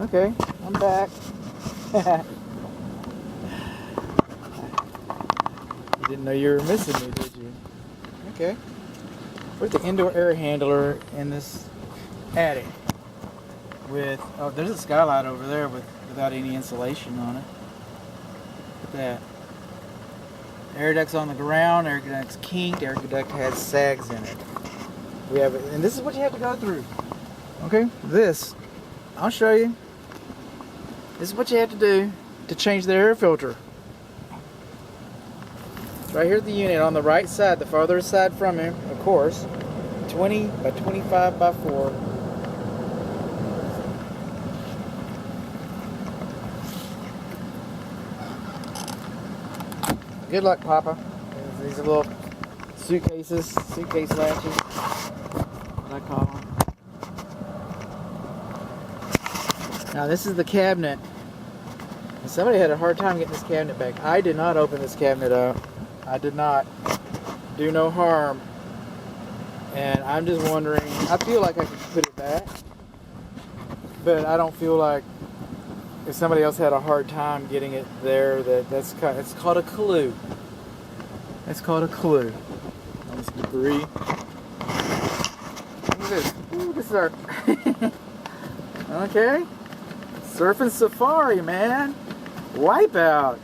Okay, I'm back. You didn't know you were missing me, did you? Okay. Where's the indoor air handler in this attic? With, oh, there's a skylight over there without any insulation on it. Look at that. Air duct's on the ground, air duct's kinked, air duct has sags in it. We have it, and this is what you have to go through. Okay, this, I'll show you. This is what you have to do to change the air filter. It's right here at the unit on the right side, the farther side from him, of course. 20 by 25 by 4. Good luck, Papa. These are little suitcase latches, what I call them. Now this is the cabinet. Somebody had a hard time getting this cabinet back. I did not open this cabinet up. I did not do no harm. And I'm just wondering, I feel like I could put it back, but I don't feel like if somebody else had a hard time getting it there, it's called a clue. It's called a clue. This debris. Look at this. Ooh, this is our okay. Surfing safari, man. Wipeout.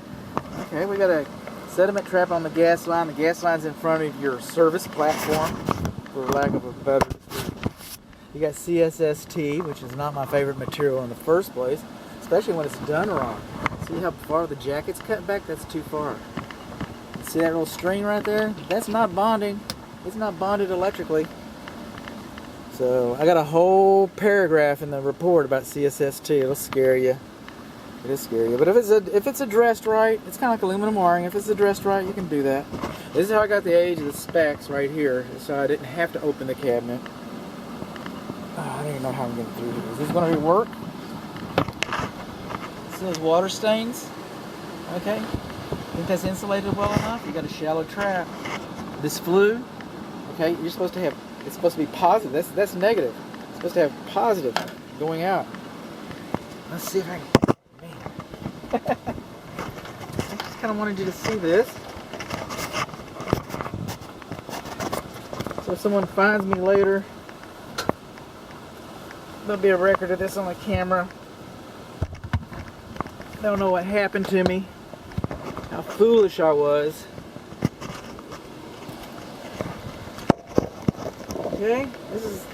Okay, we got a sediment trap on the gas line. The gas line's in front of your service platform, for lack of a better description. You got CSST, which is not my favorite material in the first place, especially when it's done wrong. See how far the jacket's cut back? That's too far. See that little string right there? That's not bonding. It's not bonded electrically. So I got a whole paragraph in the report about CSST. It'll scare you. It'll scare you. But if it's addressed right, it's kind of like aluminum wiring. If it's addressed right, you can do that. This is how I got the age of the specs right here, so I didn't have to open the cabinet. Oh, I don't even know how I'm getting through here. Is this going to work? See those water stains? Okay. Think that's insulated well enough? You got a shallow trap. This flue, okay, you're supposed to have, it's supposed to be positive. That's negative. It's supposed to have positive going out. Let's see if I can, man. I just kind of wanted you to see this. So if someone finds me later, there'll be a record of this on the camera. They'll know what happened to me. How foolish I was. Okay, this is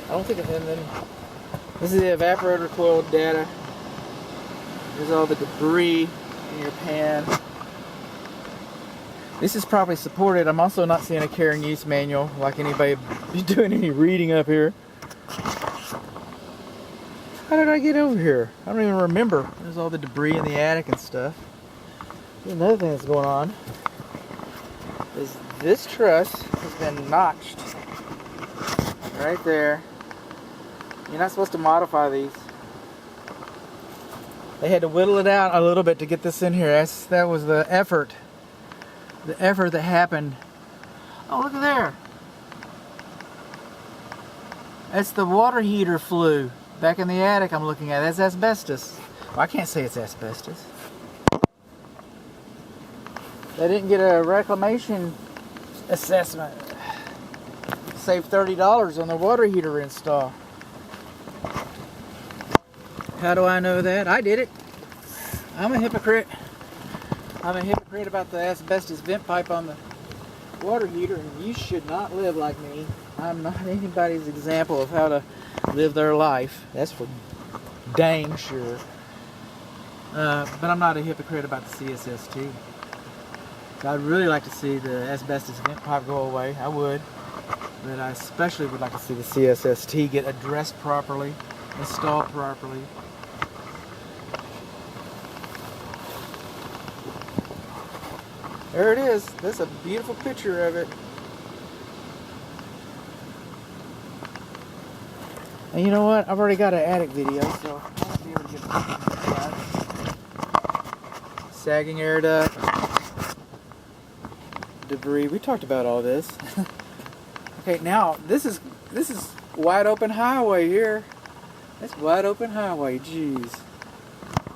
I don't think it, and then this is the evaporator coil data. There's all the debris in your pan. This is probably supported. I'm also not seeing a care and use manual like anybody doing any reading up here. How did I get over here? I don't even remember. There's all the debris in the attic and stuff. Another thing that's going on is this truss has been notched right there. You're not supposed to modify these. They had to whittle it out a little bit to get this in here. That was the effort. The effort that happened. Oh, look at there. That's the water heater flue back in the attic I'm looking at. That's asbestos. Well, I can't say it's asbestos. They didn't get a reclamation assessment. Saved $30 on the water heater install. How do I know that? I did it. I'm a hypocrite. I'm a hypocrite about the asbestos vent pipe on the water heater, and you should not live like me. I'm not anybody's example of how to live their life. That's for dang sure. But I'm not a hypocrite about the CSST. I'd really like to see the asbestos vent pipe go away. I would. But I especially would like to see the CSST get addressed properly, installed properly. There it is. That's a beautiful picture of it. And you know what? I've already got an attic video, so I won't be able to get that. Sagging air duct. Debris. We talked about all this. Okay, now this is wide open highway here. It's wide open highway. Jeez.